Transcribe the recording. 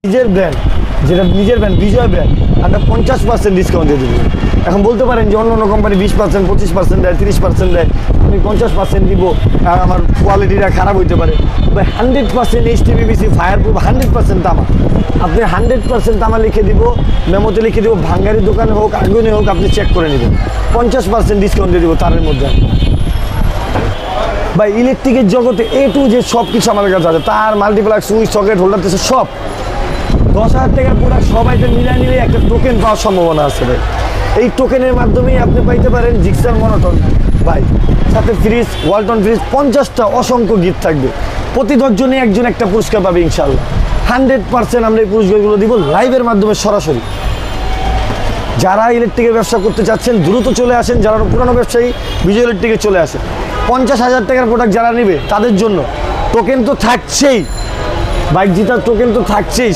নিজের ব্র্যান্ড, যেটা নিজের ব্র্যান্ড বিজয় ব্র্যান্ড, আমরা 50% ডিসকাউন্ট দিয়ে দেবো। এখন বলতে পারেন যে অন্য অন্য কোম্পানি 20%, 25% দেয়, 30% দেয়, আমি 50% দিব, আর আমার কোয়ালিটিটা খারাপ হইতে পারে। তবে 100% HTPVC ফায়ার প্রুফ, 100% তামা। আপনি 100% তামা লিখে দিব, মেমোতে লিখে দিব, ভাঙ্গারি দোকানে হোক আগুনে হোক, আপনি চেক করে নেবেন। 50% ডিসকাউন্ট দিয়ে দেবো তারের মধ্যে। বা ইলেকট্রিকের জগতে A to Z সব কিছু আমাদের কাছে আছে, তার মাল্টিপ্লাক্স, সুইচ, সকেট, হোল্ডার থেকে সব 10,000 টাকার প্রোডাক্ট সবাইতে মিলাই নিলে একটা টোকেন পাওয়ার সম্ভাবনা আছে ভাই। এই টোকেনের মাধ্যমেই আপনি পাইতে পারেন জিক্সার মনোটন ভাই, সাথে ফ্রিজ, ওয়ালটন ফ্রিজ, 50টা অসংখ্য গিফট থাকবে। প্রতি 10 জনে একজন একটা পুরস্কার পাবে ইনশাল্লাহ। 100% আমরা এই পুরস্কারগুলো দিব লাইভের মাধ্যমে সরাসরি। যারা ইলেকট্রিকের ব্যবসা করতে চাচ্ছেন দ্রুত চলে আসেন, যারা পুরানো ব্যবসায়ী বিজয় ইলেকট্রিকে চলে আসেন। 50,000 টাকার প্রোডাক্ট যারা নেবে তাদের জন্য টোকেন তো থাকছেই, বাইক জিতার টোকেন তো থাকছেই।